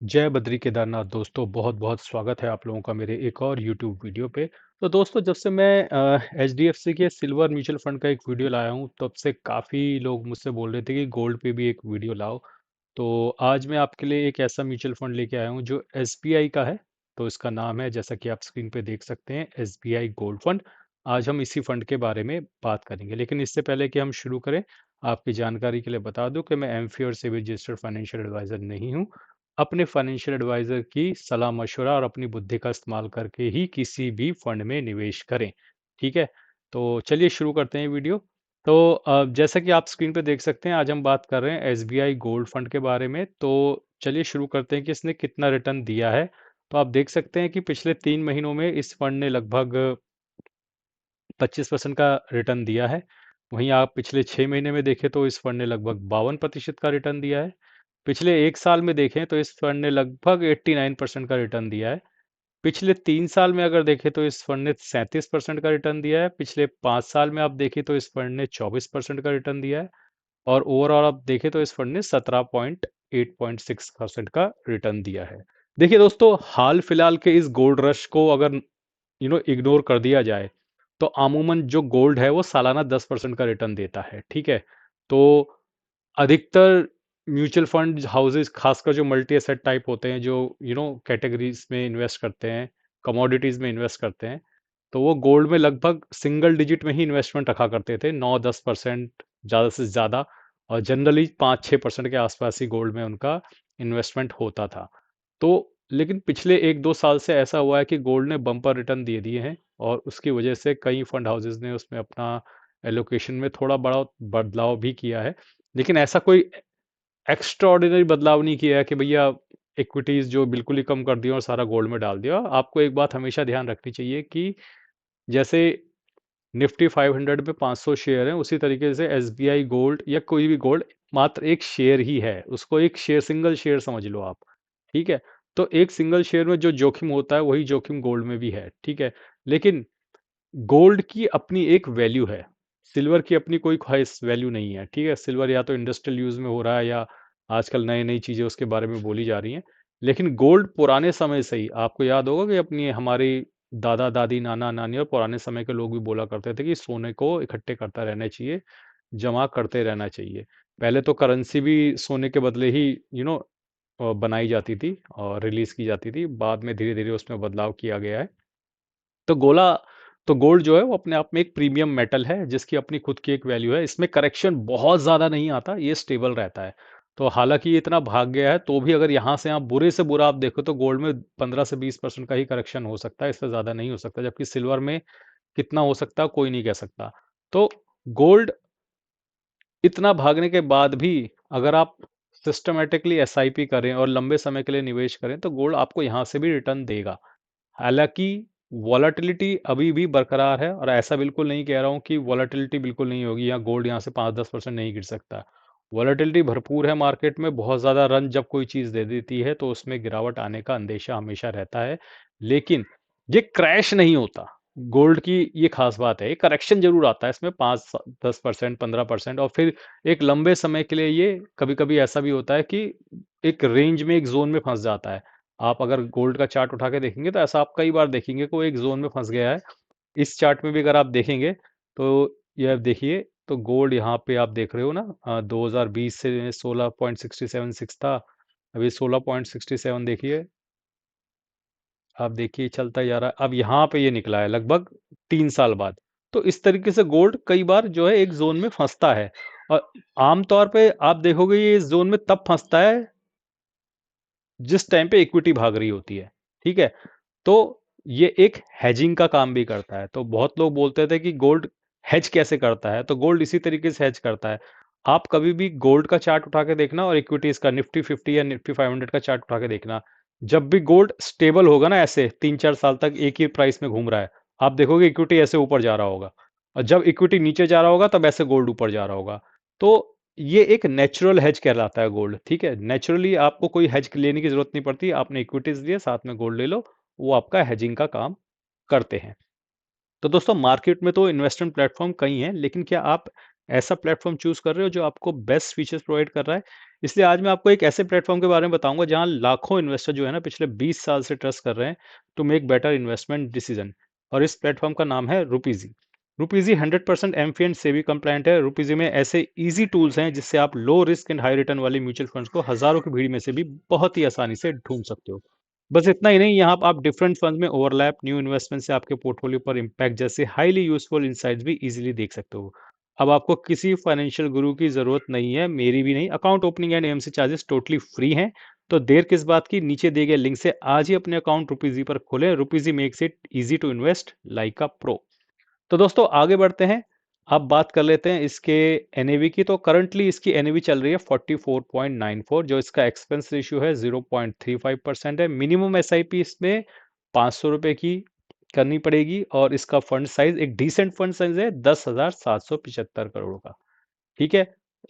जय बद्री केदारनाथ दोस्तों, बहुत बहुत स्वागत है आप लोगों का मेरे एक और यूट्यूब वीडियो पे। तो दोस्तों, जब से मैं एच डी एफ सी के सिल्वर म्यूचुअल फंड का एक वीडियो लाया हूँ, तब से काफ़ी लोग मुझसे बोल रहे थे कि गोल्ड पे भी एक वीडियो लाओ। तो आज मैं आपके लिए एक ऐसा म्यूचुअल फंड लेके आया हूँ जो एस बी आई का है। तो इसका नाम है, जैसा कि आप स्क्रीन पे देख सकते हैं, S B I gold fund. आज हम इसी फंड के बारे में बात करेंगे, लेकिन इससे पहले कि हम शुरू करें, आपकी जानकारी के लिए बता दूं कि मैं एमफी और सेबी रजिस्टर्ड फाइनेंशियल एडवाइजर नहीं हूं। अपने फाइनेंशियल एडवाइजर की सलाह मशवरा और अपनी बुद्धि का इस्तेमाल करके ही किसी भी फंड में निवेश करें। ठीक है, तो चलिए शुरू करते हैं वीडियो। तो जैसा कि आप स्क्रीन पे देख सकते हैं, आज हम बात कर रहे हैं एसबीआई गोल्ड फंड के बारे में। तो चलिए शुरू करते हैं कि इसने कितना रिटर्न दिया है। तो आप देख सकते हैं कि पिछले 3 महीनों में इस फंड ने लगभग 25% का रिटर्न दिया है। वहीं आप पिछले 6 महीने में देखें तो इस फंड ने लगभग 52% का रिटर्न दिया है। पिछले 1 साल में देखें तो इस फंड ने लगभग 89% का रिटर्न दिया है। पिछले 3 साल में अगर देखें तो इस फंड ने 37% का रिटर्न दिया है। पिछले 5 साल में आप देखें तो इस फंड ने 24% का रिटर्न दिया है। और ओवरऑल आप देखें तो इस फंड ने 17.8.6% का रिटर्न दिया है। देखिए दोस्तों, हाल फिलहाल के इस गोल्ड रश को अगर इग्नोर कर दिया जाए, तो अमूमन जो गोल्ड है वो सालाना 10% का रिटर्न देता है। ठीक है, तो अधिकतर म्यूचुअल फंड हाउसेस, खासकर जो मल्टी एसेट टाइप होते हैं, जो कैटेगरीज में इन्वेस्ट करते हैं, कमोडिटीज में इन्वेस्ट करते हैं, तो वो गोल्ड में लगभग सिंगल डिजिट में ही इन्वेस्टमेंट रखा करते थे, 9-10% ज़्यादा से ज़्यादा। और जनरली 5-6% के आसपास ही गोल्ड में उनका इन्वेस्टमेंट होता था। तो लेकिन पिछले 1-2 साल से ऐसा हुआ है कि गोल्ड ने बम्पर रिटर्न दे दिए हैं, और उसकी वजह से कई फंड हाउसेस ने उसमें अपना एलोकेशन में थोड़ा बड़ा बदलाव भी किया है। लेकिन ऐसा कोई एक्स्ट्राऑर्डिनरी बदलाव नहीं किया है कि भैया इक्विटीज जो बिल्कुल ही कम कर दिया और सारा गोल्ड में डाल दिया। आपको एक बात हमेशा ध्यान रखनी चाहिए कि जैसे निफ्टी 500 में 500 शेयर हैं, उसी तरीके से एसबीआई गोल्ड या कोई भी गोल्ड मात्र एक शेयर ही है। उसको एक शेयर, सिंगल शेयर समझ लो आप। ठीक है, तो एक सिंगल शेयर में जो जोखिम होता है वही जोखिम गोल्ड में भी है। ठीक है, लेकिन गोल्ड की अपनी एक वैल्यू है, सिल्वर की अपनी कोई खास वैल्यू नहीं है। ठीक है, सिल्वर या तो इंडस्ट्रियल यूज में हो रहा है, या आजकल नई नई चीजें उसके बारे में बोली जा रही हैं। लेकिन गोल्ड पुराने समय से ही, आपको याद होगा कि अपनी हमारी दादा दादी, नाना नानी और पुराने समय के लोग भी बोला करते थे कि सोने को इकट्ठे करता रहना चाहिए, जमा करते रहना चाहिए। पहले तो करेंसी भी सोने के बदले ही बनाई जाती थी और रिलीज की जाती थी। बाद में धीरे धीरे उसमें बदलाव किया गया है। तो गोल्ड जो है वो अपने आप में एक प्रीमियम मेटल है, जिसकी अपनी खुद की एक वैल्यू है। इसमें करेक्शन बहुत ज़्यादा नहीं आता, ये स्टेबल रहता है। तो हालांकि ये इतना भाग गया है, तो भी अगर यहाँ से आप बुरे से बुरा आप देखो तो गोल्ड में 15 से 20% का ही करेक्शन हो सकता है, इससे ज़्यादा नहीं हो सकता। जबकि सिल्वर में कितना हो सकता है कोई नहीं कह सकता। तो गोल्ड इतना भागने के बाद भी अगर आप सिस्टमेटिकली एसआईपी करें और लंबे समय के लिए निवेश करें, तो गोल्ड आपको यहाँ से भी रिटर्न देगा। हालांकि वॉलेटिलिटी अभी भी बरकरार है, और ऐसा बिल्कुल नहीं कह रहा हूँ कि वॉलेटिलिटी बिल्कुल नहीं होगी या गोल्ड यहाँ से 5-10% नहीं गिर सकता। वॉलेटिलिटी भरपूर है मार्केट में। बहुत ज़्यादा रन जब कोई चीज़ दे देती है तो उसमें गिरावट आने का अंदेशा हमेशा रहता है। लेकिन ये क्रैश नहीं होता। गोल्ड की ये खास बात है, ये करेक्शन जरूर आता है इसमें 5-10%, 15%, और फिर एक लंबे समय के लिए ये कभी कभी ऐसा भी होता है कि एक रेंज में, एक जोन में फंस जाता है। आप अगर गोल्ड का चार्ट उठा के देखेंगे तो ऐसा आप कई बार देखेंगे कि वो एक जोन में फंस गया है। इस चार्ट में भी अगर आप देखेंगे तो ये आप देखिए, तो गोल्ड यहाँ पे आप देख रहे हो ना, 2020 से 16.67 था, अभी 16.67 देखिए, आप देखिए चलता जा रहा है। अब यहाँ पे ये निकला है लगभग 3 साल बाद। तो इस तरीके से गोल्ड कई बार जो है एक जोन में फंसता है, और आमतौर पे आप देखोगे ये इस जोन में तब फंसता है जिस टाइम पे इक्विटी भाग रही होती है। ठीक है, तो ये एक हेजिंग का काम भी करता है। तो बहुत लोग बोलते थे कि गोल्ड हेज कैसे करता है, तो गोल्ड इसी तरीके से हेज करता है। आप कभी भी गोल्ड का चार्ट उठा के देखना और इक्विटीज का निफ्टी 50 या निफ्टी 500 का चार्ट उठा के देखना। जब भी गोल्ड स्टेबल होगा ना, ऐसे 3-4 साल तक एक ही प्राइस में घूम रहा है, आप देखोगे इक्विटी ऐसे ऊपर जा रहा होगा, और जब इक्विटी नीचे जा रहा होगा तब ऐसे गोल्ड ऊपर जा रहा होगा। तो ये एक नेचुरल हेज कहलाता है गोल्ड। ठीक है, नेचुरली आपको कोई हेज लेने की जरूरत नहीं पड़ती। आपने इक्विटीज लिए, साथ में गोल्ड ले लो, वो आपका हेजिंग का काम करते हैं। तो दोस्तों, मार्केट में तो इन्वेस्टमेंट प्लेटफॉर्म कई हैं, लेकिन क्या आप ऐसा प्लेटफॉर्म चूज कर रहे हो जो आपको बेस्ट फीचर्स प्रोवाइड कर रहा है। इसलिए आज मैं आपको एक ऐसे प्लेटफॉर्म के बारे में बताऊंगा जहां लाखों इन्वेस्टर जो है ना पिछले 20 साल से ट्रस्ट कर रहे हैं to make better investment decision. और इस प्लेटफॉर्म का नाम है Rupeezy. Rupeezy 100% AMFI and SEBI compliant है। रुपीजी में ऐसे इजी टूल्स हैं जिससे आप low risk and high return वाले म्यूचुअल फंड्स को हजारों की भीड़ में से भी बहुत ही आसानी से ढूंढ सकते हो। बस इतना ही नहीं, यहाँ पर आप डिफरेंट फंड में ओवरलैप, न्यू इन्वेस्टमेंट से आपके पोर्टफोलियो पर इम्पैक्ट जैसे हाईली यूजफुल इनसाइट्स भी इजीली देख सकते हो। अब आपको किसी फाइनेंशियल गुरु की जरूरत नहीं है, मेरी भी नहीं। Account opening and MC charges totally free हैं। तो देर किस बात की, नीचे दिए गए लिंक से आज ही अपने अकाउंट रुपीजी पर खोलें। Rupeezy makes it easy to invest like a pro. तो दोस्तों आगे बढ़ते हैं। अब बात कर लेते हैं इसके एनएवी की। तो करंटली इसकी एनएवी चल रही है 44.94, जो इसका एक्सपेंस रेशियो है 0.35% है। मिनिमम एसआईपी इसमें 500 रुपए की करनी पड़ेगी और इसका फंड साइज एक डिसेंट फंड साइज है 10,775 करोड़ का। ठीक है।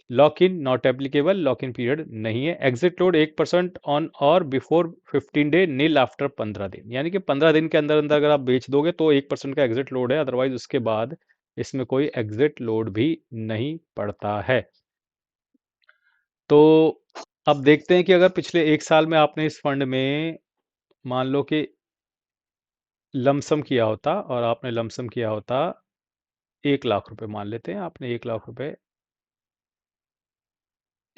Lock in not applicable, lock in period नहीं है। एग्जिट लोड 1% ऑन और बिफोर 15 डे, नील आफ्टर 15 दिन, यानी कि 15 दिन के अंदर अंदर अगर आप बेच दोगे तो 1% का एग्जिट लोड है, अदरवाइज उसके बाद इसमें कोई एग्जिट लोड भी नहीं पड़ता है। तो अब देखते हैं कि अगर पिछले 1 साल में आपने इस फंड में मान लो कि लमसम किया होता, और आपने लमसम किया होता 1 लाख रुपए, मान लेते हैं आपने 1 लाख रुपए।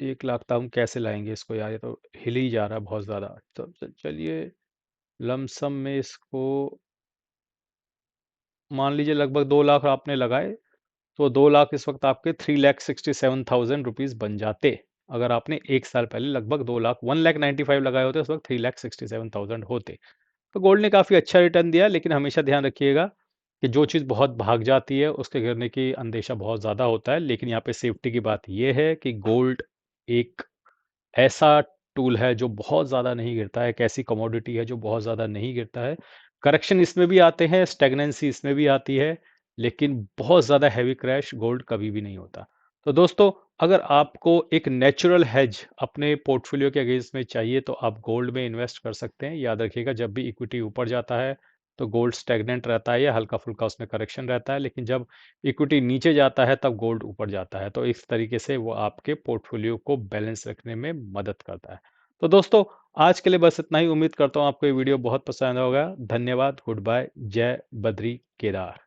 1 लाख तो हम कैसे लाएंगे इसको यार, ये तो हिल ही जा रहा है बहुत ज़्यादा। तो चलिए लमसम में इसको मान लीजिए लगभग 2 लाख आपने लगाए, तो 2 लाख इस वक्त आपके 3,67,000 रुपीज़ बन जाते। अगर आपने 1 साल पहले लगभग 2 लाख 1,95,000 लगाए होते, उस वक्त 3,67,000 होते। तो गोल्ड ने काफ़ी अच्छा रिटर्न दिया, लेकिन हमेशा ध्यान रखिएगा कि जो चीज़ बहुत भाग जाती है उसके गिरने की अंदेशा बहुत ज़्यादा होता है। लेकिन यहाँ पे सेफ्टी की बात यह है कि गोल्ड एक ऐसा टूल है जो बहुत ज़्यादा नहीं गिरता है, एक ऐसी कमोडिटी है जो बहुत ज़्यादा नहीं गिरता है। करेक्शन इसमें भी आते हैं, स्टैग्नेंसी इसमें भी आती है, लेकिन बहुत ज़्यादा हैवी क्रैश गोल्ड कभी भी नहीं होता। तो दोस्तों, अगर आपको एक नेचुरल हेज अपने पोर्टफोलियो के अगेंस्ट में चाहिए तो आप गोल्ड में इन्वेस्ट कर सकते हैं। याद रखिएगा, जब भी इक्विटी ऊपर जाता है तो गोल्ड स्टैग्नेंट रहता है या हल्का फुल्का उसमें करेक्शन रहता है, लेकिन जब इक्विटी नीचे जाता है तब गोल्ड ऊपर जाता है। तो इस तरीके से वो आपके पोर्टफोलियो को बैलेंस रखने में मदद करता है। तो दोस्तों, आज के लिए बस इतना ही। उम्मीद करता हूँ आपको ये वीडियो बहुत पसंद होगा। धन्यवाद, गुड बाय, जय बद्री केदार।